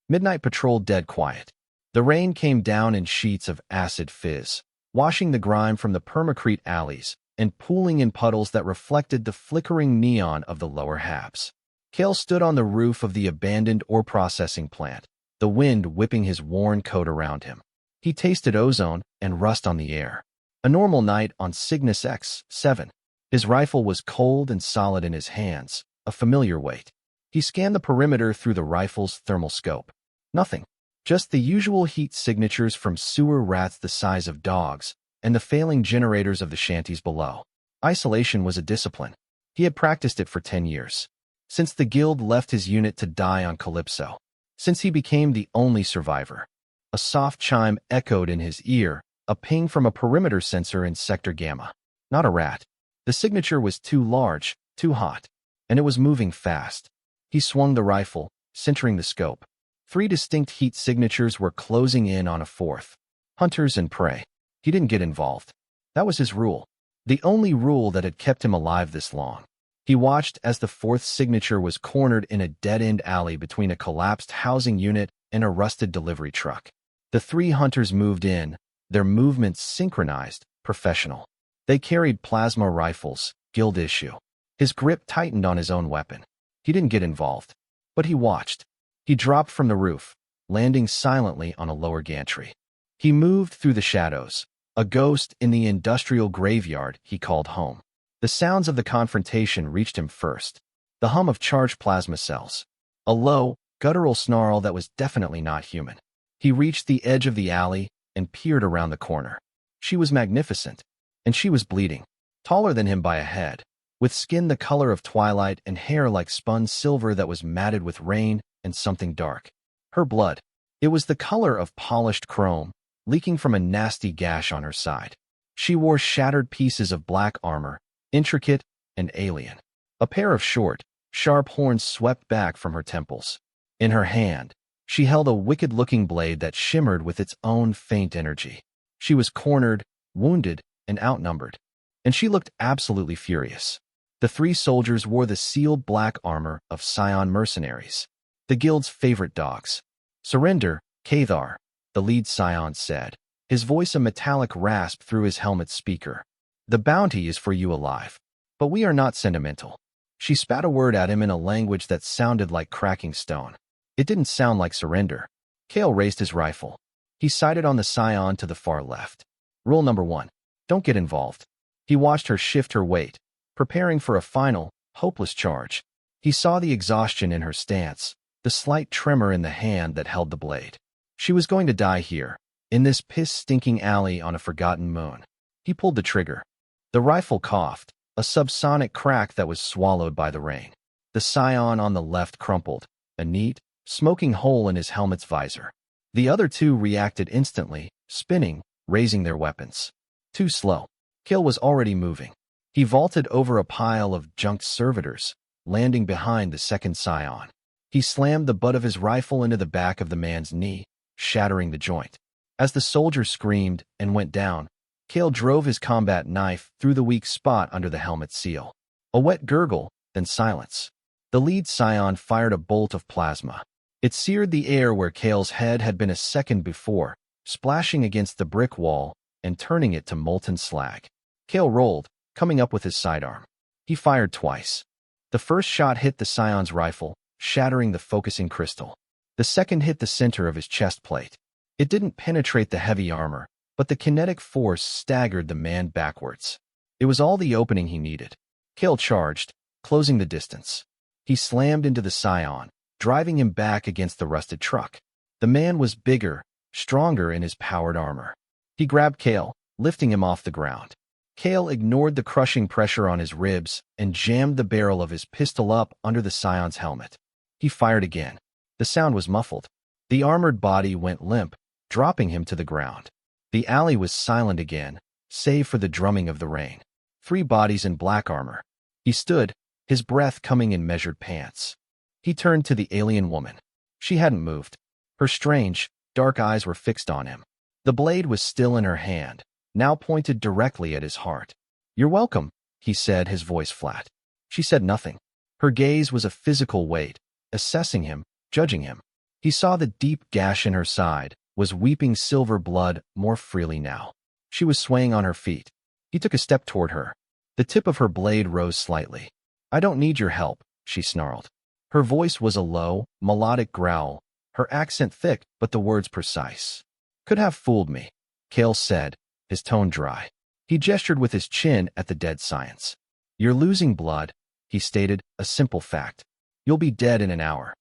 Midnight patrol dead quiet. The rain came down in sheets of acid fizz, washing the grime from the permacrete alleys and pooling in puddles that reflected the flickering neon of the lower halves. Cale stood on the roof of the abandoned ore processing plant, the wind whipping his worn coat around him. He tasted ozone and rust on the air. A normal night on Cygnus X-7. His rifle was cold and solid in his hands, a familiar weight. He scanned the perimeter through the rifle's thermal scope. Nothing. Just the usual heat signatures from sewer rats the size of dogs and the failing generators of the shanties below. Isolation was a discipline. He had practiced it for 10 years. Since the guild left his unit to die on Calypso. Since he became the only survivor. A soft chime echoed in his ear, a ping from a perimeter sensor in Sector Gamma. Not a rat. The signature was too large, too hot, and it was moving fast. He swung the rifle, centering the scope. 3 distinct heat signatures were closing in on a fourth. Hunters and prey. He didn't get involved. That was his rule. The only rule that had kept him alive this long. He watched as the fourth signature was cornered in a dead-end alley between a collapsed housing unit and a rusted delivery truck. The 3 hunters moved in, their movements synchronized, professional. They carried plasma rifles, guild issue. His grip tightened on his own weapon. He didn't get involved. But he watched. He dropped from the roof, landing silently on a lower gantry. He moved through the shadows, a ghost in the industrial graveyard he called home. The sounds of the confrontation reached him first. The hum of charged plasma cells. A low, guttural snarl that was definitely not human. He reached the edge of the alley and peered around the corner. She was magnificent, and she was bleeding. Taller than him by a head, with skin the color of twilight and hair like spun silver that was matted with rain and something dark. Her blood. It was the color of polished chrome, leaking from a nasty gash on her side. She wore shattered pieces of black armor, intricate and alien. A pair of short, sharp horns swept back from her temples. In her hand, she held a wicked-looking blade that shimmered with its own faint energy. She was cornered, wounded, and outnumbered. And she looked absolutely furious. The 3 soldiers wore the sealed black armor of Scion mercenaries. The guild's favorite dogs. Surrender, Cathar, the lead Scion said, his voice a metallic rasp through his helmet speaker. The bounty is for you alive. But we are not sentimental. She spat a word at him in a language that sounded like cracking stone. It didn't sound like surrender. Cale raised his rifle. He sighted on the Scion to the far left. Rule number 1. Don't get involved. He watched her shift her weight, preparing for a final, hopeless charge. He saw the exhaustion in her stance, the slight tremor in the hand that held the blade. She was going to die here, in this piss-stinking alley on a forgotten moon. He pulled the trigger. The rifle coughed, a subsonic crack that was swallowed by the rain. The Scion on the left crumpled, a neat, smoking hole in his helmet's visor. The other 2 reacted instantly, spinning, raising their weapons. Too slow. Cale was already moving. He vaulted over a pile of junked servitors, landing behind the second Scion. He slammed the butt of his rifle into the back of the man's knee, shattering the joint. As the soldier screamed and went down, Cale drove his combat knife through the weak spot under the helmet's seal. A wet gurgle, then silence. The lead Scion fired a bolt of plasma. It seared the air where Cale's head had been a second before, splashing against the brick wall and turning it to molten slag. Cale rolled, coming up with his sidearm. He fired twice. The first shot hit the Scion's rifle, shattering the focusing crystal. The second hit the center of his chest plate. It didn't penetrate the heavy armor, but the kinetic force staggered the man backwards. It was all the opening he needed. Cale charged, closing the distance. He slammed into the Scion, driving him back against the rusted truck. The man was bigger, stronger in his powered armor. He grabbed Cale, lifting him off the ground. Cale ignored the crushing pressure on his ribs and jammed the barrel of his pistol up under the Scion's helmet. He fired again. The sound was muffled. The armored body went limp, dropping him to the ground. The alley was silent again, save for the drumming of the rain. 3 bodies in black armor. He stood, his breath coming in measured pants. He turned to the alien woman. She hadn't moved. Her strange, dark eyes were fixed on him. The blade was still in her hand, now pointed directly at his heart. "You're welcome," he said, his voice flat. She said nothing. Her gaze was a physical weight, assessing him, judging him. He saw the deep gash in her side, was weeping silver blood more freely now. She was swaying on her feet. He took a step toward her. The tip of her blade rose slightly. "I don't need your help," she snarled. Her voice was a low, melodic growl, her accent thick but the words precise. "Could have fooled me," Cale said, his tone dry. He gestured with his chin at the dead science. "You're losing blood," he stated, a simple fact. "You'll be dead in an hour."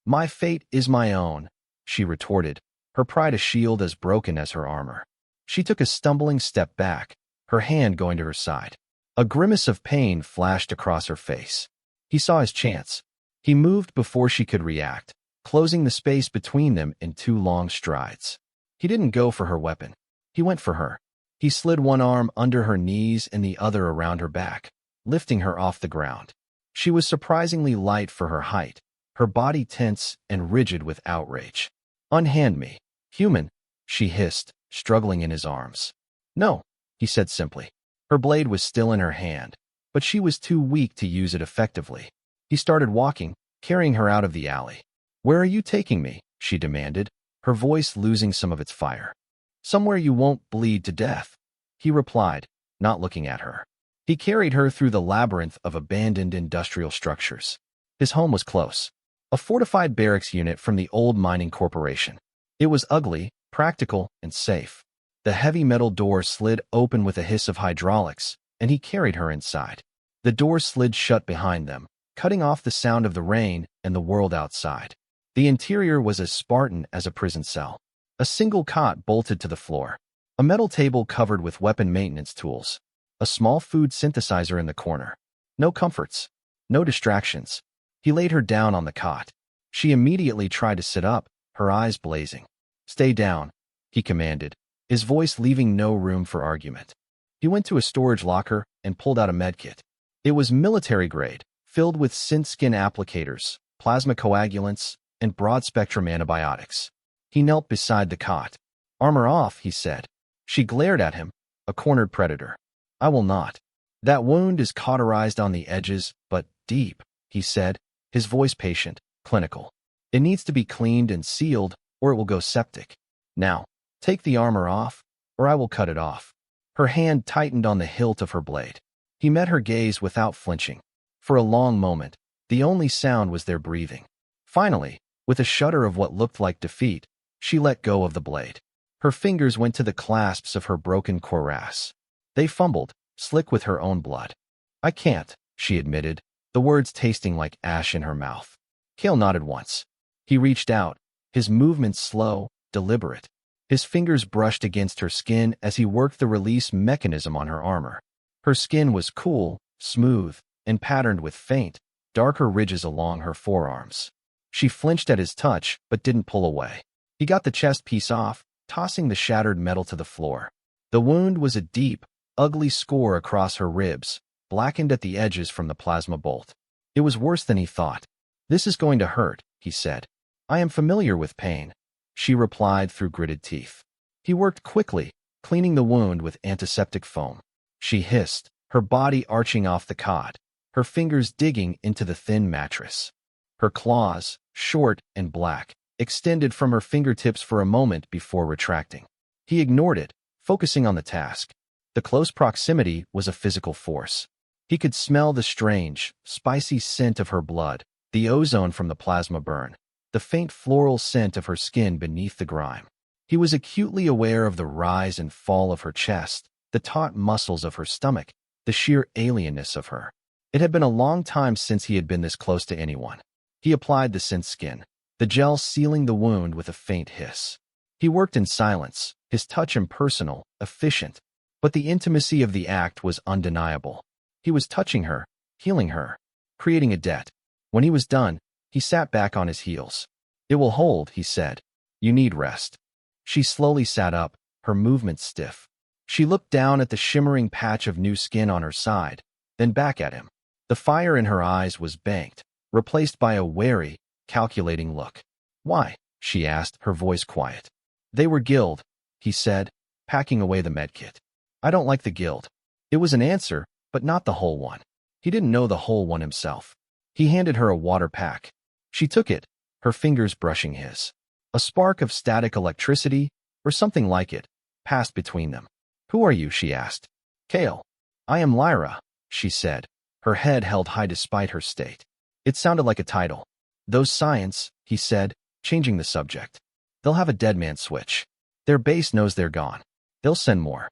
"My fate is my own," she retorted, her pride a shield as broken as her armor. She took a stumbling step back, her hand going to her side. A grimace of pain flashed across her face. He saw his chance. He moved before she could react, closing the space between them in 2 long strides. He didn't go for her weapon. He went for her. He slid one arm under her knees and the other around her back, lifting her off the ground. She was surprisingly light for her height, her body tense and rigid with outrage. "Unhand me, human," she hissed, struggling in his arms. "No," he said simply. Her blade was still in her hand, but she was too weak to use it effectively. He started walking, carrying her out of the alley. "Where are you taking me?" she demanded, her voice losing some of its fire. "Somewhere you won't bleed to death," he replied, not looking at her. He carried her through the labyrinth of abandoned industrial structures. His home was close. A fortified barracks unit from the old mining corporation. It was ugly, practical, and safe. The heavy metal door slid open with a hiss of hydraulics, and he carried her inside. The door slid shut behind them, cutting off the sound of the rain and the world outside. The interior was as Spartan as a prison cell. A single cot bolted to the floor. A metal table covered with weapon maintenance tools. A small food synthesizer in the corner. No comforts. No distractions. He laid her down on the cot. She immediately tried to sit up, her eyes blazing. "Stay down," he commanded, his voice leaving no room for argument. He went to a storage locker and pulled out a medkit. It was military grade, filled with synth-skin applicators, plasma coagulants, and broad-spectrum antibiotics. He knelt beside the cot. "Armor off," he said. She glared at him, a cornered predator. "I will not. That wound is cauterized on the edges, but deep," he said, his voice patient, clinical. "It needs to be cleaned and sealed, or it will go septic. Now, take the armor off, or I will cut it off." Her hand tightened on the hilt of her blade. He met her gaze without flinching. For a long moment, the only sound was their breathing. Finally, with a shudder of what looked like defeat, she let go of the blade. Her fingers went to the clasps of her broken cuirass. They fumbled, slick with her own blood. "I can't," she admitted, the words tasting like ash in her mouth. Cale nodded once. He reached out, his movements slow, deliberate. His fingers brushed against her skin as he worked the release mechanism on her armor. Her skin was cool, smooth, and patterned with faint, darker ridges along her forearms. She flinched at his touch, but didn't pull away. He got the chest piece off, tossing the shattered metal to the floor. The wound was a deep, ugly score across her ribs, blackened at the edges from the plasma bolt. It was worse than he thought. "This is going to hurt," he said. "I am familiar with pain," she replied through gritted teeth. He worked quickly, cleaning the wound with antiseptic foam. She hissed, her body arching off the cot, her fingers digging into the thin mattress. Her claws, short and black, extended from her fingertips for a moment before retracting. He ignored it, focusing on the task. The close proximity was a physical force. He could smell the strange, spicy scent of her blood, the ozone from the plasma burn, the faint floral scent of her skin beneath the grime. He was acutely aware of the rise and fall of her chest, the taut muscles of her stomach, the sheer alienness of her. It had been a long time since he had been this close to anyone. He applied the synth skin, the gel sealing the wound with a faint hiss. He worked in silence, his touch impersonal, efficient, but the intimacy of the act was undeniable. He was touching her, healing her, creating a debt. When he was done, he sat back on his heels. "It will hold," he said. "You need rest." She slowly sat up, her movements stiff. She looked down at the shimmering patch of new skin on her side, then back at him. The fire in her eyes was banked, replaced by a wary, calculating look. "Why?" she asked, her voice quiet. "They were Guild," he said, packing away the medkit. "I don't like the Guild." It was an answer, but not the whole one. He didn't know the whole one himself. He handed her a water pack. She took it, her fingers brushing his. A spark of static electricity, or something like it, passed between them. "Who are you?" she asked. "Kale." "I am Lyra," she said, her head held high despite her state. It sounded like a title. "Those science," he said, changing the subject. "They'll have a dead man switch. Their base knows they're gone. They'll send more."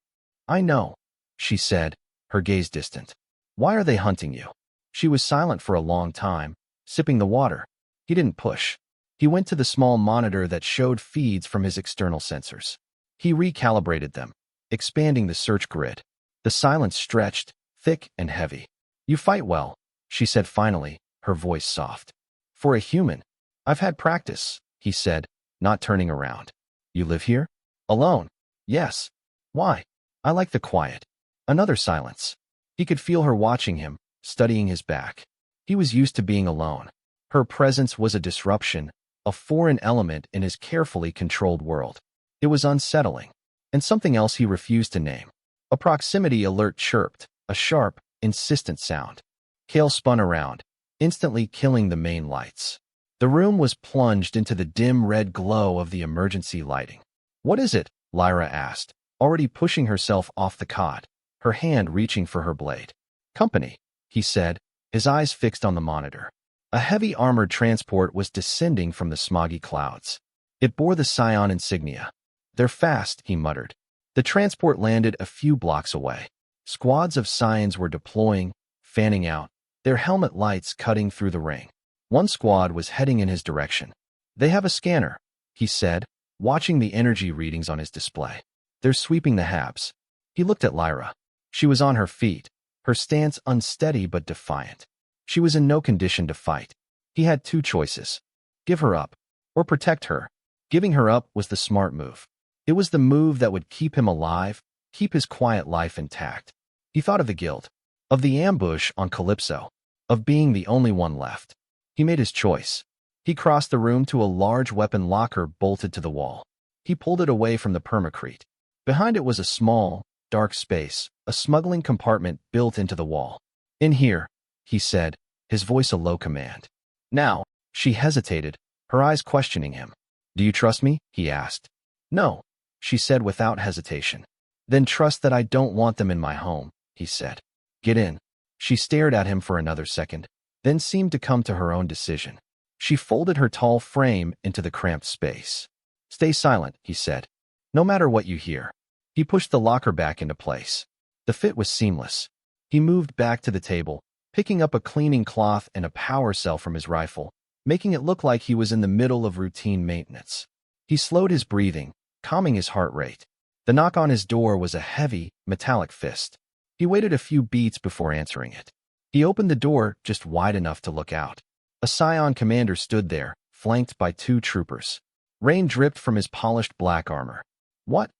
"I know," she said, her gaze distant. "Why are they hunting you?" She was silent for a long time, sipping the water. He didn't push. He went to the small monitor that showed feeds from his external sensors. He recalibrated them, expanding the search grid. The silence stretched, thick and heavy. "You fight well," she said finally, her voice soft. "For a human." "I've had practice," he said, not turning around. "You live here?" "Alone." "Yes." "Why?" "I like the quiet." Another silence. He could feel her watching him, studying his back. He was used to being alone. Her presence was a disruption, a foreign element in his carefully controlled world. It was unsettling. And something else he refused to name. A proximity alert chirped, a sharp, insistent sound. Kale spun around, instantly killing the main lights. The room was plunged into the dim red glow of the emergency lighting. "What is it?" Lyra asked, already pushing herself off the cot, her hand reaching for her blade. "Company," he said, his eyes fixed on the monitor. A heavy armored transport was descending from the smoggy clouds. It bore the Scion insignia. "They're fast," he muttered. The transport landed a few blocks away. Squads of Scions were deploying, fanning out, their helmet lights cutting through the ring. One squad was heading in his direction. "They have a scanner," he said, watching the energy readings on his display. "They're sweeping the habs." He looked at Lyra. She was on her feet, her stance unsteady but defiant. She was in no condition to fight. He had two choices: give her up, or protect her. Giving her up was the smart move. It was the move that would keep him alive, keep his quiet life intact. He thought of the guild, of the ambush on Calypso, of being the only one left. He made his choice. He crossed the room to a large weapon locker bolted to the wall. He pulled it away from the permacrete. Behind it was a small, dark space, a smuggling compartment built into the wall. "In here," he said, his voice a low command. "Now." She hesitated, her eyes questioning him. "Do you trust me?" he asked. "No," she said without hesitation. "Then trust that I don't want them in my home," he said. "Get in." She stared at him for another second, then seemed to come to her own decision. She folded her tall frame into the cramped space. "Stay silent," he said. "No matter what you hear." He pushed the locker back into place. The fit was seamless. He moved back to the table, picking up a cleaning cloth and a power cell from his rifle, making it look like he was in the middle of routine maintenance. He slowed his breathing, calming his heart rate. The knock on his door was a heavy, metallic fist. He waited a few beats before answering it. He opened the door just wide enough to look out. A Scion commander stood there, flanked by two troopers. Rain dripped from his polished black armor. "What?"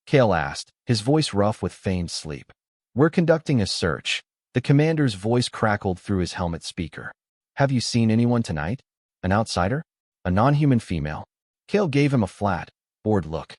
Kale asked, his voice rough with feigned sleep. "We're conducting a search." The commander's voice crackled through his helmet speaker. "Have you seen anyone tonight? An outsider? A non-human female?" Kale gave him a flat, bored look.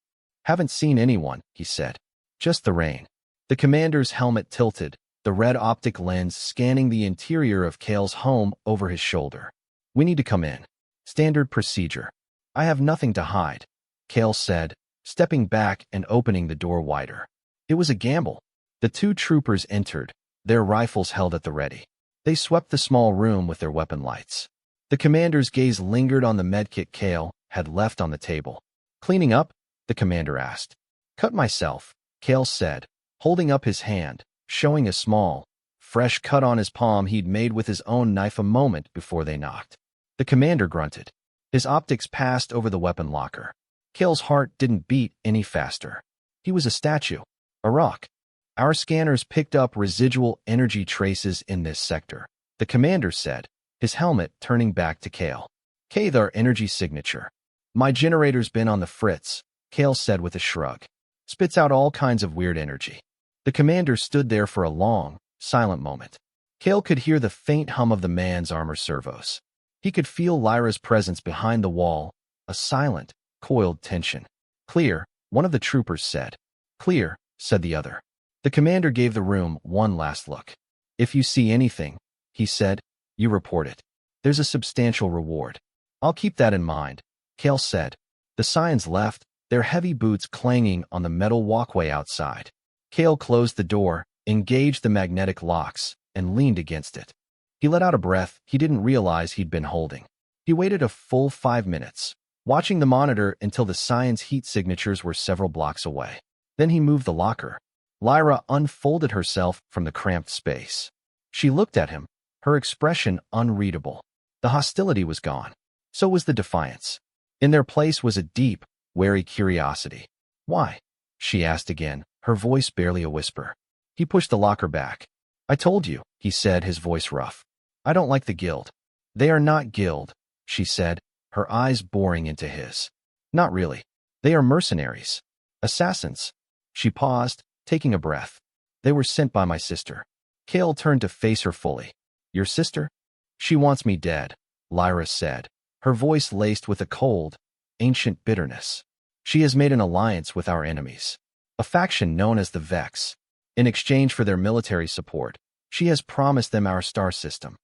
"Haven't seen anyone," he said. "Just the rain." The commander's helmet tilted, the red optic lens scanning the interior of Kale's home over his shoulder. "We need to come in. Standard procedure." "I have nothing to hide," Kale said, stepping back and opening the door wider. It was a gamble. The two troopers entered, their rifles held at the ready. They swept the small room with their weapon lights. The commander's gaze lingered on the medkit Kale had left on the table. "Cleaning up?" the commander asked. "Cut myself," Kale said, holding up his hand, showing a small, fresh cut on his palm he'd made with his own knife a moment before they knocked. The commander grunted. His optics passed over the weapon locker. Kale's heart didn't beat any faster. He was a statue, a rock. "Our scanners picked up residual energy traces in this sector," the commander said, his helmet turning back to Kale. "Their energy signature." "My generator's been on the fritz," Kale said with a shrug. "Spits out all kinds of weird energy." The commander stood there for a long, silent moment. Kale could hear the faint hum of the man's armor servos. He could feel Lyra's presence behind the wall, a silent, coiled tension. "Clear," one of the troopers said. "Clear," said the other. The commander gave the room one last look. "If you see anything," he said, "you report it. There's a substantial reward." I'll keep that in mind, Kale said. The Scions left, their heavy boots clanging on the metal walkway outside. Kale closed the door, engaged the magnetic locks, and leaned against it. He let out a breath he didn't realize he'd been holding. He waited a full 5 minutes, watching the monitor until the Scion's heat signatures were several blocks away. Then he moved the locker. Lyra unfolded herself from the cramped space. She looked at him, her expression unreadable. The hostility was gone. So was the defiance. In their place was a deep, wary curiosity. Why? She asked again, her voice barely a whisper. He pushed the locker back. I told you, he said, his voice rough. I don't like the guild. They are not guild, she said, her eyes boring into his. Not really. They are mercenaries. Assassins. She paused, taking a breath. They were sent by my sister. Kale turned to face her fully. Your sister? She wants me dead, Lyra said, her voice laced with a cold, ancient bitterness. She has made an alliance with our enemies, a faction known as the Vex. In exchange for their military support, she has promised them our star system.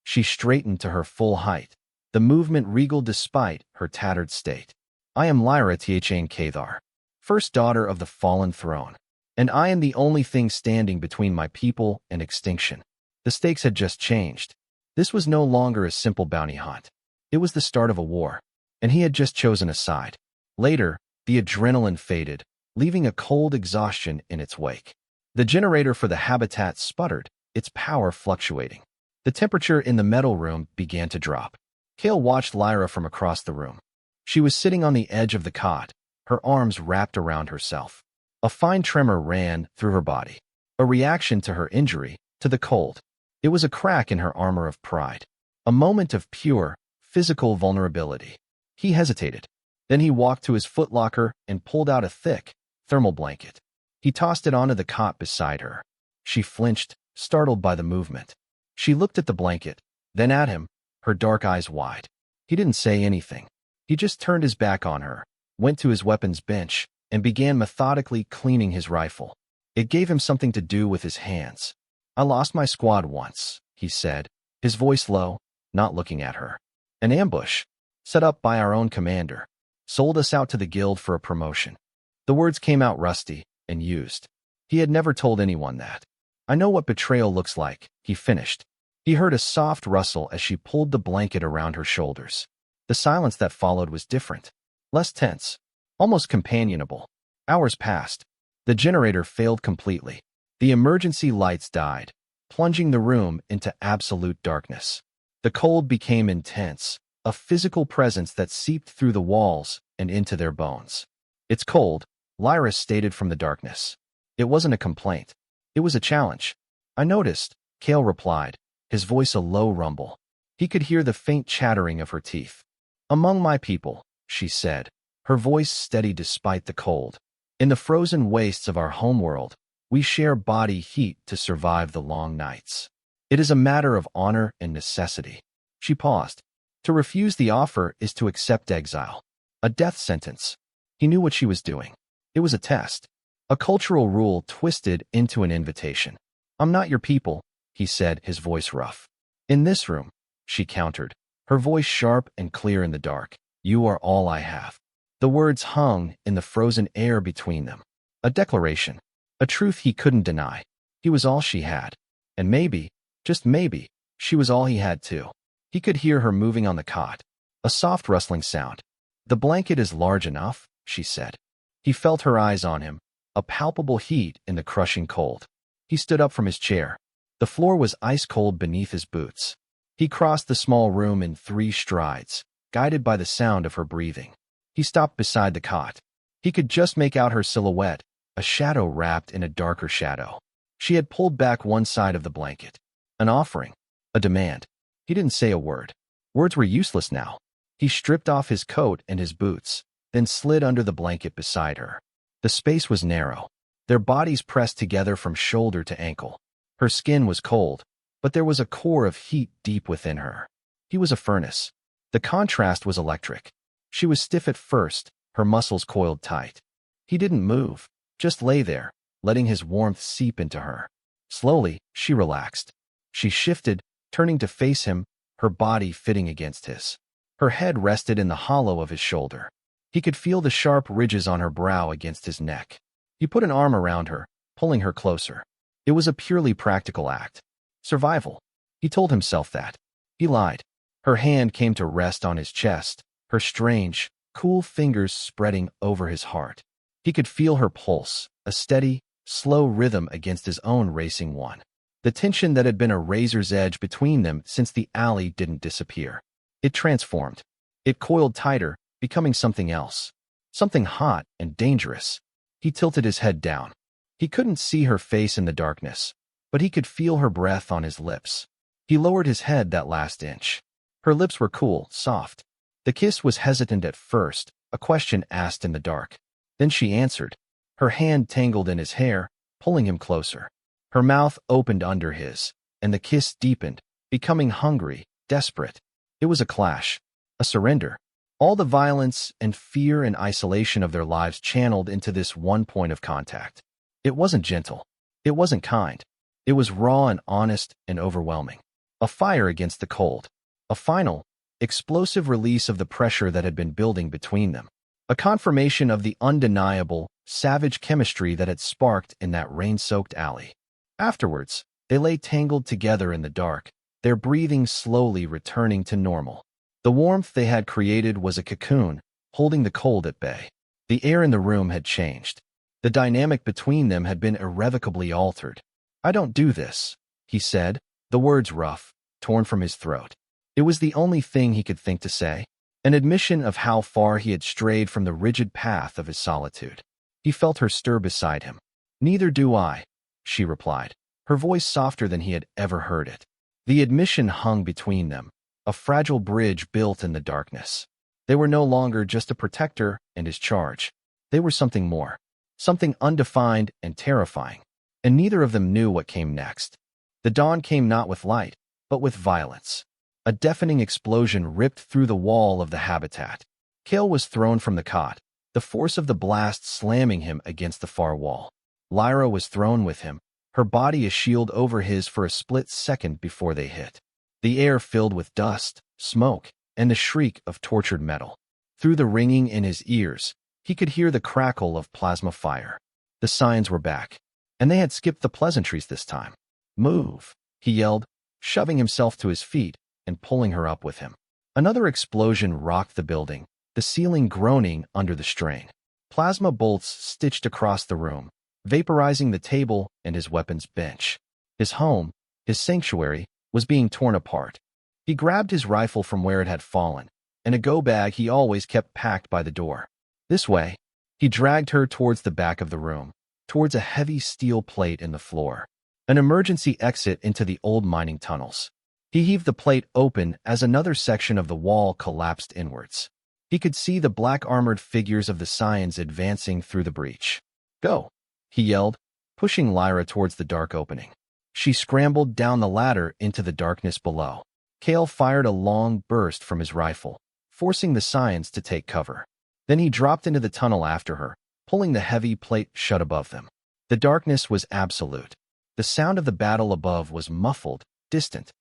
She straightened to her full height, the movement regal despite her tattered state. I am Lyra Thane Cathar, first daughter of the fallen throne, and I am the only thing standing between my people and extinction. The stakes had just changed. This was no longer a simple bounty hunt. It was the start of a war, and he had just chosen a side. Later, the adrenaline faded, leaving a cold exhaustion in its wake. The generator for the habitat sputtered, its power fluctuating. The temperature in the metal room began to drop. Kale watched Lyra from across the room. She was sitting on the edge of the cot, her arms wrapped around herself. A fine tremor ran through her body, a reaction to her injury, to the cold. It was a crack in her armor of pride, a moment of pure, physical vulnerability. He hesitated. Then he walked to his footlocker and pulled out a thick, thermal blanket. He tossed it onto the cot beside her. She flinched, startled by the movement. She looked at the blanket, then at him, her dark eyes wide. He didn't say anything. He just turned his back on her, went to his weapons bench, and began methodically cleaning his rifle. It gave him something to do with his hands. I lost my squad once, he said, his voice low, not looking at her. An ambush, set up by our own commander, sold us out to the guild for a promotion. The words came out rusty and used. He had never told anyone that. I know what betrayal looks like, he finished. He heard a soft rustle as she pulled the blanket around her shoulders. The silence that followed was different, less tense, almost companionable. Hours passed. The generator failed completely. The emergency lights died, plunging the room into absolute darkness. The cold became intense, a physical presence that seeped through the walls and into their bones. It's cold, Lyra stated from the darkness. It wasn't a complaint. It was a challenge. I noticed, Kale replied, his voice a low rumble. He could hear the faint chattering of her teeth. Among my people, she said, her voice steady despite the cold. In the frozen wastes of our homeworld, we share body heat to survive the long nights. It is a matter of honor and necessity. She paused. To refuse the offer is to accept exile. A death sentence. He knew what she was doing. It was a test. A cultural rule twisted into an invitation. I'm not your people, he said, his voice rough. In this room, she countered, her voice sharp and clear in the dark. You are all I have. The words hung in the frozen air between them. A declaration. A truth he couldn't deny. He was all she had. And maybe, just maybe, she was all he had too. He could hear her moving on the cot. A soft rustling sound. The blanket is large enough, she said. He felt her eyes on him, a palpable heat in the crushing cold. He stood up from his chair. The floor was ice-cold beneath his boots. He crossed the small room in 3 strides, guided by the sound of her breathing. He stopped beside the cot. He could just make out her silhouette, a shadow wrapped in a darker shadow. She had pulled back one side of the blanket. An offering. A demand. He didn't say a word. Words were useless now. He stripped off his coat and his boots, then slid under the blanket beside her. The space was narrow. Their bodies pressed together from shoulder to ankle. Her skin was cold, but there was a core of heat deep within her. He was a furnace. The contrast was electric. She was stiff at first, her muscles coiled tight. He didn't move, just lay there, letting his warmth seep into her. Slowly, she relaxed. She shifted, turning to face him, her body fitting against his. Her head rested in the hollow of his shoulder. He could feel the sharp ridges on her brow against his neck. He put an arm around her, pulling her closer. It was a purely practical act. Survival. He told himself that. He lied. Her hand came to rest on his chest, her strange, cool fingers spreading over his heart. He could feel her pulse, a steady, slow rhythm against his own racing one. The tension that had been a razor's edge between them since the alley didn't disappear. It transformed. It coiled tighter, becoming something else. Something hot and dangerous. He tilted his head down. He couldn't see her face in the darkness, but he could feel her breath on his lips. He lowered his head that last inch. Her lips were cool, soft. The kiss was hesitant at first, a question asked in the dark. Then she answered. Her hand tangled in his hair, pulling him closer. Her mouth opened under his, and the kiss deepened, becoming hungry, desperate. It was a clash, a surrender. All the violence and fear and isolation of their lives channeled into this one point of contact. It wasn't gentle. It wasn't kind. It was raw and honest and overwhelming. A fire against the cold. A final, explosive release of the pressure that had been building between them. A confirmation of the undeniable, savage chemistry that had sparked in that rain-soaked alley. Afterwards, they lay tangled together in the dark, their breathing slowly returning to normal. The warmth they had created was a cocoon, holding the cold at bay. The air in the room had changed. The dynamic between them had been irrevocably altered. "I don't do this," he said, the words rough, torn from his throat. It was the only thing he could think to say, an admission of how far he had strayed from the rigid path of his solitude. He felt her stir beside him. "Neither do I," she replied, her voice softer than he had ever heard it. The admission hung between them, a fragile bridge built in the darkness. They were no longer just a protector and his charge. They were something more, something undefined and terrifying, and neither of them knew what came next. The dawn came not with light, but with violence. A deafening explosion ripped through the wall of the habitat. Cale was thrown from the cot, the force of the blast slamming him against the far wall. Lyra was thrown with him, her body a shield over his for a split second before they hit. The air filled with dust, smoke, and the shriek of tortured metal. Through the ringing in his ears, he could hear the crackle of plasma fire. The signs were back, and they had skipped the pleasantries this time. "Move," he yelled, shoving himself to his feet and pulling her up with him. Another explosion rocked the building, the ceiling groaning under the strain. Plasma bolts stitched across the room, vaporizing the table and his weapons bench. His home, his sanctuary, was being torn apart. He grabbed his rifle from where it had fallen, and a go bag he always kept packed by the door. This way, he dragged her towards the back of the room, towards a heavy steel plate in the floor. An emergency exit into the old mining tunnels. He heaved the plate open as another section of the wall collapsed inwards. He could see the black-armored figures of the Scions advancing through the breach. "Go," he yelled, pushing Lyra towards the dark opening. She scrambled down the ladder into the darkness below. Cale fired a long burst from his rifle, forcing the Scions to take cover. Then he dropped into the tunnel after her, pulling the heavy plate shut above them. The darkness was absolute. The sound of the battle above was muffled, distant.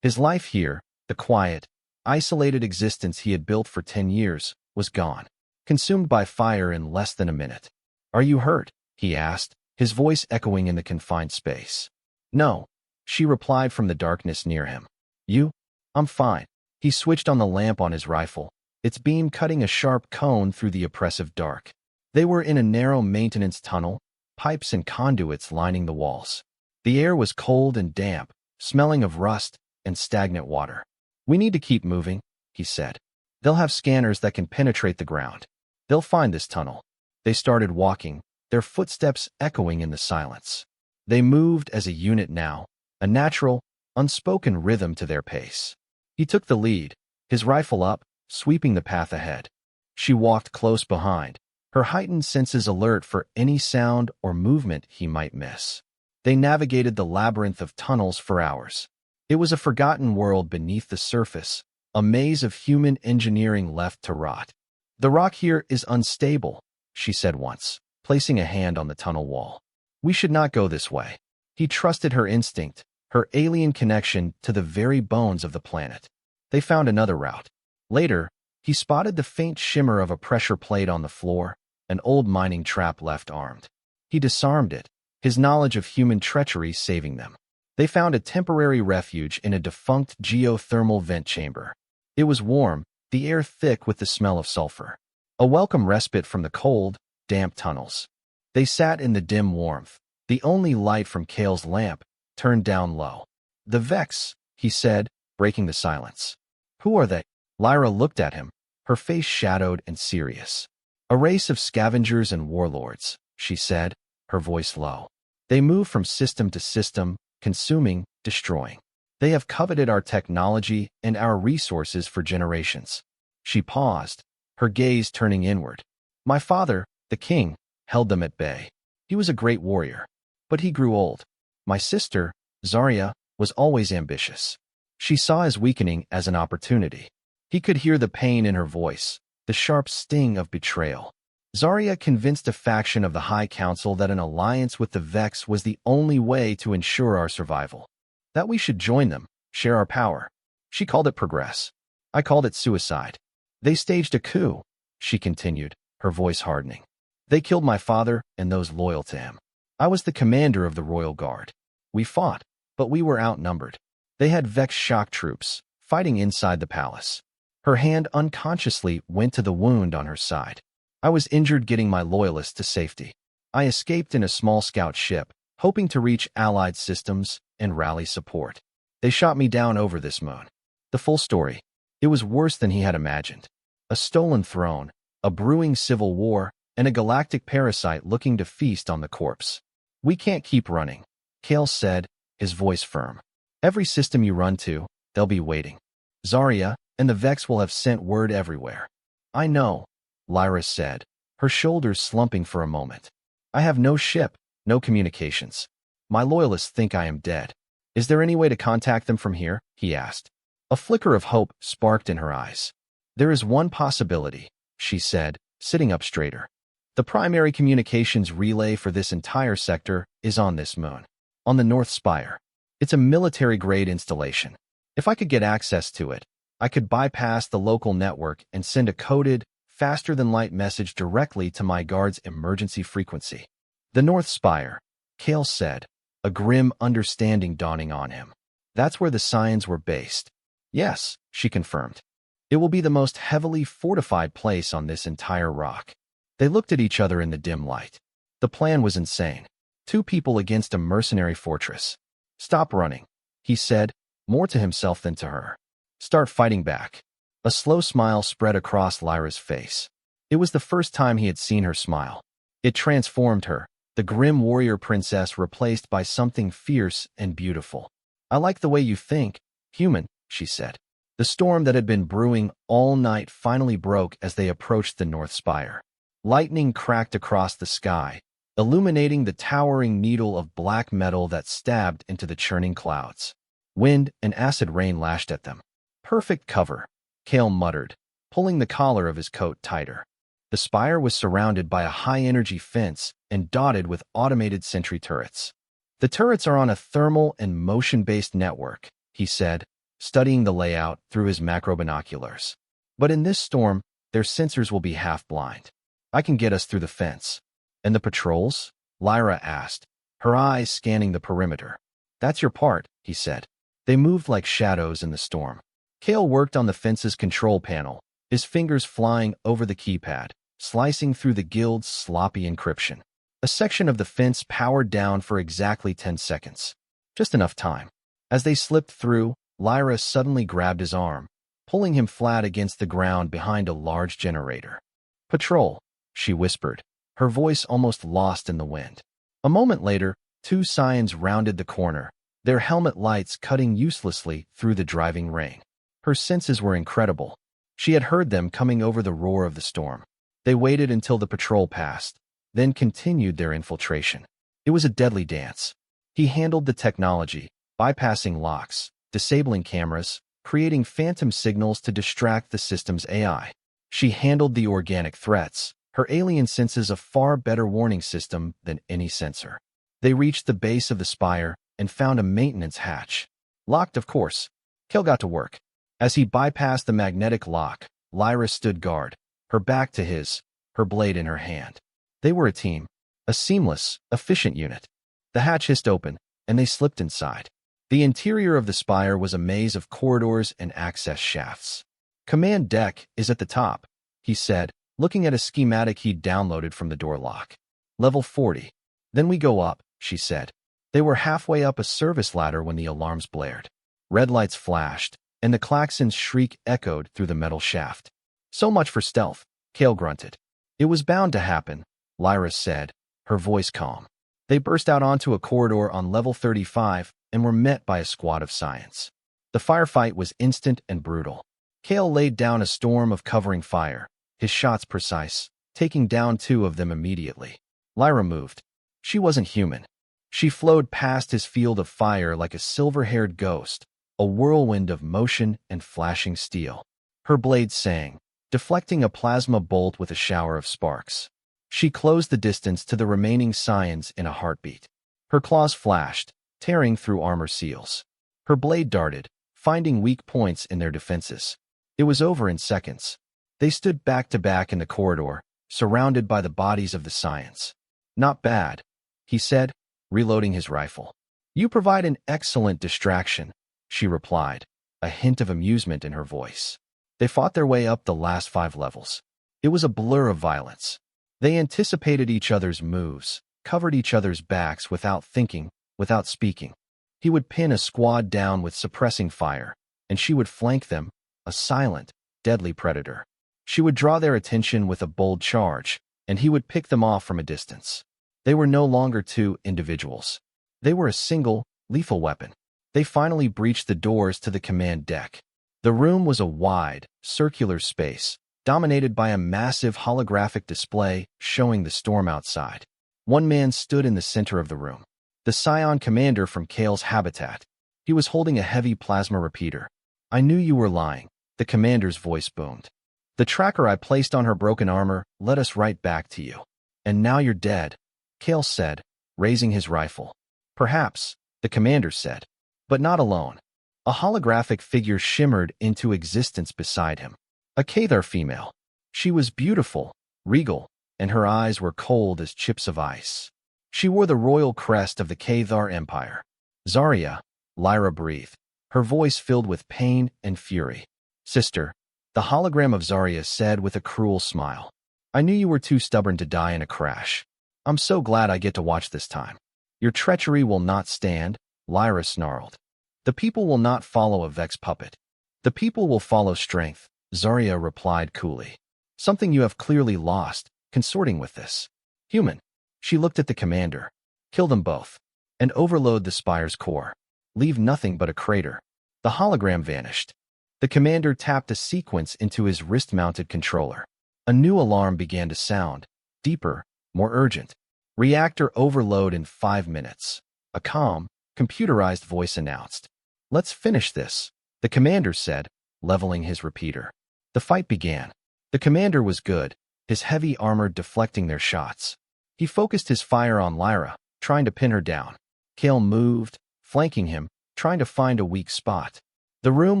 His life here, the quiet, isolated existence he had built for 10 years, was gone, consumed by fire in less than a minute. "Are you hurt?" he asked, his voice echoing in the confined space. "No," she replied from the darkness near him. "You?" "I'm fine." He switched on the lamp on his rifle, its beam cutting a sharp cone through the oppressive dark. They were in a narrow maintenance tunnel, pipes and conduits lining the walls. The air was cold and damp, smelling of rust and stagnant water. "We need to keep moving," he said. "They'll have scanners that can penetrate the ground. They'll find this tunnel." They started walking, their footsteps echoing in the silence. They moved as a unit now, a natural, unspoken rhythm to their pace. He took the lead, his rifle up, sweeping the path ahead. She walked close behind, her heightened senses alert for any sound or movement he might miss. They navigated the labyrinth of tunnels for hours. It was a forgotten world beneath the surface, a maze of human engineering left to rot. "The rock here is unstable," she said once, placing a hand on the tunnel wall. "We should not go this way." He trusted her instinct, her alien connection to the very bones of the planet. They found another route. Later, he spotted the faint shimmer of a pressure plate on the floor, an old mining trap left armed. He disarmed it, his knowledge of human treachery saving them. They found a temporary refuge in a defunct geothermal vent chamber. It was warm, the air thick with the smell of sulfur. A welcome respite from the cold, damp tunnels. They sat in the dim warmth, the only light from Kale's lamp, turned down low. "The Vex," he said, breaking the silence. "Who are they?" Lyra looked at him, her face shadowed and serious. "A race of scavengers and warlords," she said, her voice low. "They move from system to system, consuming, destroying. They have coveted our technology and our resources for generations." She paused, her gaze turning inward. "My father, the king, held them at bay. He was a great warrior. But he grew old. My sister, Zarya, was always ambitious. She saw his weakening as an opportunity." He could hear the pain in her voice, the sharp sting of betrayal. Zarya convinced a faction of the High Council that an alliance with the Vex was the only way to ensure our survival. That we should join them, share our power. She called it progress. I called it suicide. They staged a coup, she continued, her voice hardening. They killed my father and those loyal to him. I was the commander of the Royal Guard. We fought, but we were outnumbered. They had Vex shock troops, fighting inside the palace. Her hand unconsciously went to the wound on her side. I was injured getting my loyalists to safety. I escaped in a small scout ship, hoping to reach Allied systems and rally support. They shot me down over this moon. The full story. It was worse than he had imagined. A stolen throne, a brewing civil war, and a galactic parasite looking to feast on the corpse. "We can't keep running," Kale said, his voice firm. "Every system you run to, they'll be waiting. Zarya and the Vex will have sent word everywhere." "I know," Lyra said, her shoulders slumping for a moment. "I have no ship, no communications. My loyalists think I am dead. Is there any way to contact them from here?" he asked. A flicker of hope sparked in her eyes. "There is one possibility," she said, sitting up straighter. "The primary communications relay for this entire sector is on this moon, on the North Spire. It's a military-grade installation. If I could get access to it, I could bypass the local network and send a coded, faster-than-light message directly to my guard's emergency frequency." "The North Spire," Kale said, a grim understanding dawning on him. "That's where the Scions were based." "Yes," she confirmed. "It will be the most heavily fortified place on this entire rock." They looked at each other in the dim light. The plan was insane. Two people against a mercenary fortress. "Stop running," he said, more to himself than to her. "Start fighting back." A slow smile spread across Lyra's face. It was the first time he had seen her smile. It transformed her, the grim warrior princess replaced by something fierce and beautiful. "I like the way you think, human," she said. The storm that had been brewing all night finally broke as they approached the North Spire. Lightning cracked across the sky, illuminating the towering needle of black metal that stabbed into the churning clouds. Wind and acid rain lashed at them. "Perfect cover," Kale muttered, pulling the collar of his coat tighter. The spire was surrounded by a high-energy fence and dotted with automated sentry turrets. "The turrets are on a thermal and motion-based network," he said, studying the layout through his macro binoculars. "But in this storm, their sensors will be half-blind. I can get us through the fence." "And the patrols?" Lyra asked, her eyes scanning the perimeter. "That's your part," he said. They moved like shadows in the storm. Kale worked on the fence's control panel, his fingers flying over the keypad, slicing through the guild's sloppy encryption. A section of the fence powered down for exactly 10 seconds. Just enough time. As they slipped through, Lyra suddenly grabbed his arm, pulling him flat against the ground behind a large generator. "Patrol," she whispered, her voice almost lost in the wind. A moment later, two Scions rounded the corner, their helmet lights cutting uselessly through the driving rain. Her senses were incredible. She had heard them coming over the roar of the storm. They waited until the patrol passed, then continued their infiltration. It was a deadly dance. He handled the technology, bypassing locks, disabling cameras, creating phantom signals to distract the system's AI. She handled the organic threats, her alien senses a far better warning system than any sensor. They reached the base of the spire and found a maintenance hatch. Locked, of course. Kel got to work. As he bypassed the magnetic lock, Lyra stood guard, her back to his, her blade in her hand. They were a team, a seamless, efficient unit. The hatch hissed open, and they slipped inside. The interior of the spire was a maze of corridors and access shafts. "Command deck is at the top," he said, looking at a schematic he'd downloaded from the door lock. "Level 40. Then we go up," she said. They were halfway up a service ladder when the alarms blared. Red lights flashed, and the klaxon's shriek echoed through the metal shaft. "So much for stealth," Kale grunted. "It was bound to happen," Lyra said, her voice calm. They burst out onto a corridor on level 35 and were met by a squad of science. The firefight was instant and brutal. Kale laid down a storm of covering fire, his shots precise, taking down 2 of them immediately. Lyra moved. She wasn't human. She flowed past his field of fire like a silver-haired ghost, a whirlwind of motion and flashing steel. Her blade sang, deflecting a plasma bolt with a shower of sparks. She closed the distance to the remaining scions in a heartbeat. Her claws flashed, tearing through armor seals. Her blade darted, finding weak points in their defenses. It was over in seconds. They stood back to back in the corridor, surrounded by the bodies of the scions. "Not bad," he said, reloading his rifle. "You provide an excellent distraction," she replied, a hint of amusement in her voice. They fought their way up the last 5 levels. It was a blur of violence. They anticipated each other's moves, covered each other's backs without thinking, without speaking. He would pin a squad down with suppressing fire, and she would flank them, a silent, deadly predator. She would draw their attention with a bold charge, and he would pick them off from a distance. They were no longer 2 individuals. They were a single, lethal weapon. They finally breached the doors to the command deck. The room was a wide, circular space, dominated by a massive holographic display showing the storm outside. One man stood in the center of the room. The Scion commander from Kale's habitat. He was holding a heavy plasma repeater. "I knew you were lying," the commander's voice boomed. "The tracker I placed on her broken armor led us right back to you. And now you're dead," Kale said, raising his rifle. "Perhaps," the commander said, "but not alone." A holographic figure shimmered into existence beside him. A Cathar female. She was beautiful, regal, and her eyes were cold as chips of ice. She wore the royal crest of the Cathar Empire. "Zarya," Lyra breathed, her voice filled with pain and fury. "Sister," the hologram of Zarya said with a cruel smile. "I knew you were too stubborn to die in a crash. I'm so glad I get to watch this time." "Your treachery will not stand," Lyra snarled. "The people will not follow a Vex puppet. The people will follow strength," Zarya replied coolly. "Something you have clearly lost, consorting with this human." She looked at the commander. "Kill them both. And overload the spire's core. Leave nothing but a crater." The hologram vanished. The commander tapped a sequence into his wrist-mounted controller. A new alarm began to sound, deeper, more urgent. "Reactor overload in 5 minutes," a calm, computerized voice announced. "Let's finish this," the commander said, leveling his repeater. The fight began. The commander was good, his heavy armor deflecting their shots. He focused his fire on Lyra, trying to pin her down. Kale moved, flanking him, trying to find a weak spot. The room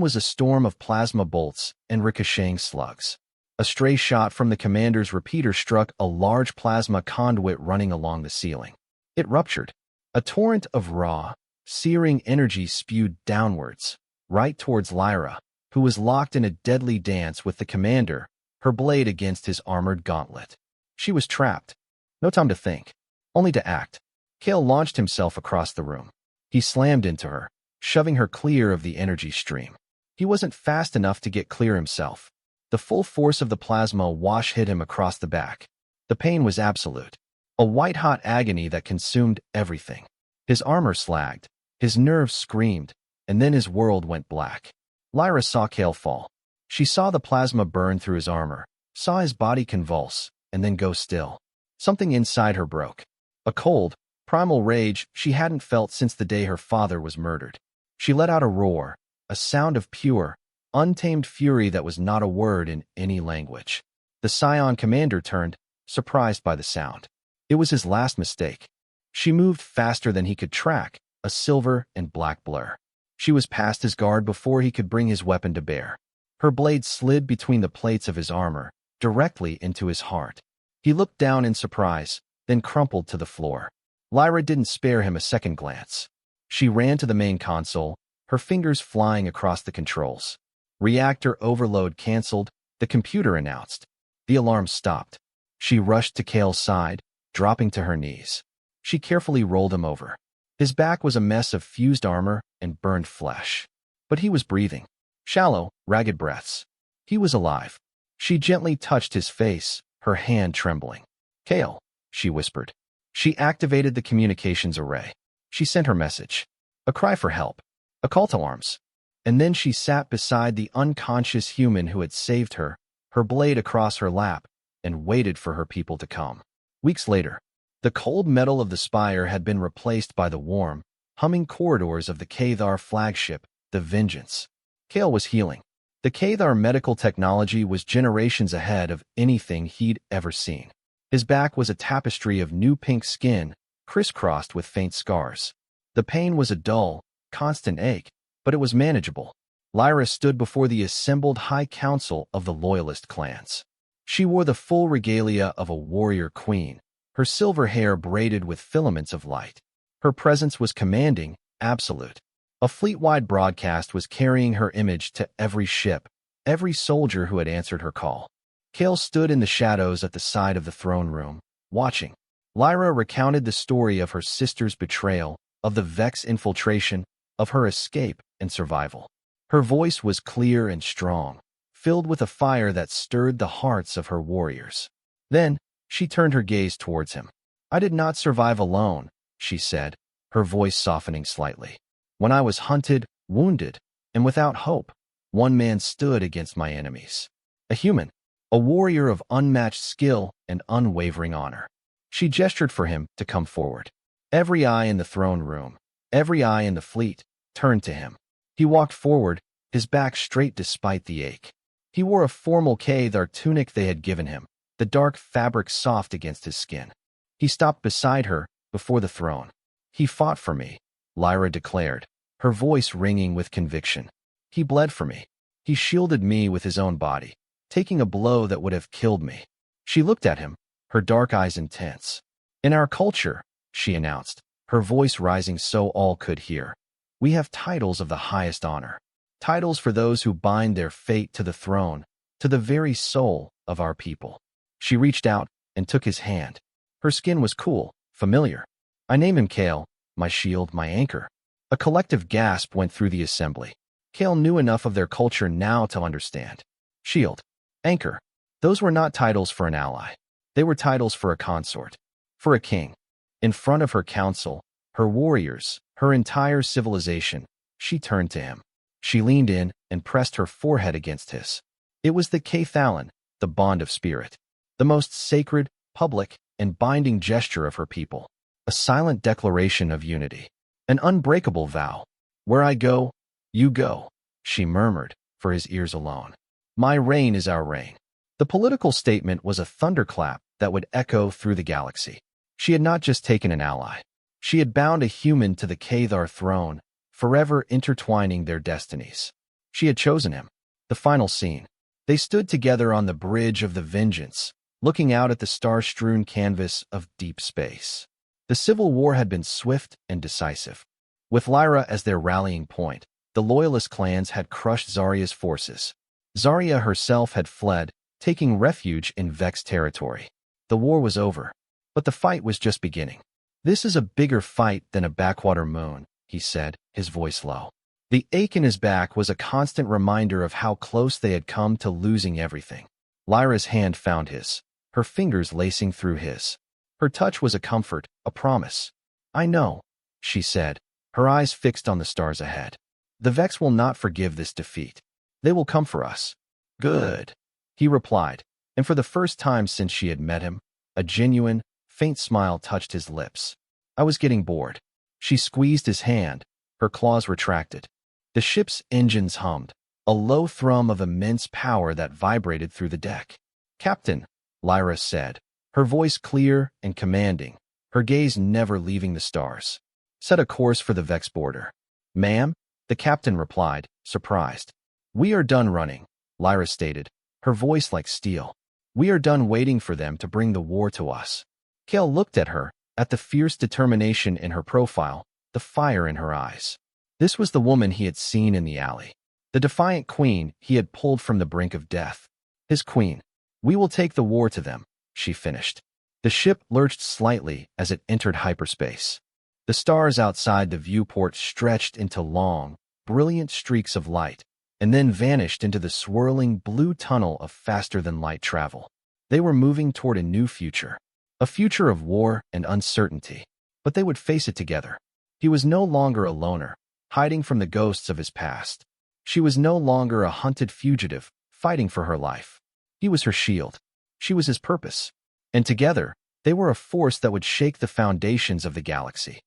was a storm of plasma bolts and ricocheting slugs. A stray shot from the commander's repeater struck a large plasma conduit running along the ceiling. It ruptured. A torrent of raw, searing energy spewed downwards, right towards Lyra, who was locked in a deadly dance with the commander, her blade against his armored gauntlet. She was trapped. No time to think, only to act. Kale launched himself across the room. He slammed into her, shoving her clear of the energy stream. He wasn't fast enough to get clear himself. The full force of the plasma wash hit him across the back. The pain was absolute. A white-hot agony that consumed everything. His armor slagged, his nerves screamed, and then his world went black. Lyra saw Kale fall. She saw the plasma burn through his armor, saw his body convulse, and then go still. Something inside her broke. A cold, primal rage she hadn't felt since the day her father was murdered. She let out a roar, a sound of pure, untamed fury that was not a word in any language. The Scion commander turned, surprised by the sound. It was his last mistake. She moved faster than he could track, a silver and black blur. She was past his guard before he could bring his weapon to bear. Her blade slid between the plates of his armor, directly into his heart. He looked down in surprise, then crumpled to the floor. Lyra didn't spare him a second glance. She ran to the main console, her fingers flying across the controls. Reactor overload canceled, the computer announced. The alarm stopped. She rushed to Cale's side, dropping to her knees. She carefully rolled him over. His back was a mess of fused armor and burned flesh. But he was breathing. Shallow, ragged breaths. He was alive. She gently touched his face, her hand trembling. "Cale," she whispered. She activated the communications array. She sent her message. A cry for help. A call to arms. And then she sat beside the unconscious human who had saved her, her blade across her lap, and waited for her people to come. Weeks later, the cold metal of the spire had been replaced by the warm, humming corridors of the Cathar flagship, the Vengeance. Cale was healing. The Cathar medical technology was generations ahead of anything he'd ever seen. His back was a tapestry of new pink skin, crisscrossed with faint scars. The pain was a dull, constant ache, but it was manageable. Lyra stood before the assembled high council of the Loyalist clans. She wore the full regalia of a warrior queen, her silver hair braided with filaments of light. Her presence was commanding, absolute. A fleet-wide broadcast was carrying her image to every ship, every soldier who had answered her call. Cale stood in the shadows at the side of the throne room, watching. Lyra recounted the story of her sister's betrayal, of the Vex infiltration, of her escape and survival. Her voice was clear and strong, filled with a fire that stirred the hearts of her warriors. Then, she turned her gaze towards him. "I did not survive alone," she said, her voice softening slightly. "When I was hunted, wounded, and without hope, one man stood against my enemies. A human, a warrior of unmatched skill and unwavering honor." She gestured for him to come forward. Every eye in the throne room, every eye in the fleet, turned to him. He walked forward, his back straight despite the ache. He wore a formal Cathar tunic they had given him, the dark fabric soft against his skin. He stopped beside her, before the throne. "He fought for me," Lyra declared, her voice ringing with conviction. "He bled for me. He shielded me with his own body, taking a blow that would have killed me." She looked at him, her dark eyes intense. "In our culture," she announced, her voice rising so all could hear, "we have titles of the highest honor. Titles for those who bind their fate to the throne, to the very soul of our people." She reached out and took his hand. Her skin was cool, familiar. "I name him Cale, my shield, my anchor." A collective gasp went through the assembly. Cale knew enough of their culture now to understand. Shield, anchor, those were not titles for an ally. They were titles for a consort, for a king. In front of her council, her warriors, her entire civilization, she turned to him. She leaned in and pressed her forehead against his. It was the Cathalan, the bond of spirit, the most sacred, public, and binding gesture of her people. A silent declaration of unity. An unbreakable vow. "Where I go, you go," she murmured, for his ears alone. "My reign is our reign." The political statement was a thunderclap that would echo through the galaxy. She had not just taken an ally. She had bound a human to the Cathar throne, forever intertwining their destinies. She had chosen him. The final scene. They stood together on the bridge of the Vengeance, looking out at the star-strewn canvas of deep space. The civil war had been swift and decisive. With Lyra as their rallying point, the Loyalist clans had crushed Zarya's forces. Zarya herself had fled, taking refuge in Vex territory. The war was over, but the fight was just beginning. "This is a bigger fight than a backwater moon," he said, his voice low. The ache in his back was a constant reminder of how close they had come to losing everything. Lyra's hand found his, her fingers lacing through his. Her touch was a comfort, a promise. "I know," she said, her eyes fixed on the stars ahead. "The Vex will not forgive this defeat. They will come for us." "Good," he replied, and for the first time since she had met him, a genuine, faint smile touched his lips. "I was getting bored." She squeezed his hand, her claws retracted. The ship's engines hummed, a low thrum of immense power that vibrated through the deck. "Captain," Lyra said, her voice clear and commanding, her gaze never leaving the stars. "Set a course for the Vex border." "Ma'am?" The captain replied, surprised. "We are done running," Lyra stated, her voice like steel. "We are done waiting for them to bring the war to us." Kale looked at her, at the fierce determination in her profile, the fire in her eyes. This was the woman he had seen in the alley. The defiant queen he had pulled from the brink of death. His queen. "We will take the war to them," she finished. The ship lurched slightly as it entered hyperspace. The stars outside the viewport stretched into long, brilliant streaks of light, and then vanished into the swirling blue tunnel of faster-than-light travel. They were moving toward a new future. A future of war and uncertainty. But they would face it together. He was no longer a loner, hiding from the ghosts of his past. She was no longer a hunted fugitive, fighting for her life. He was her shield. She was his purpose. And together, they were a force that would shake the foundations of the galaxy.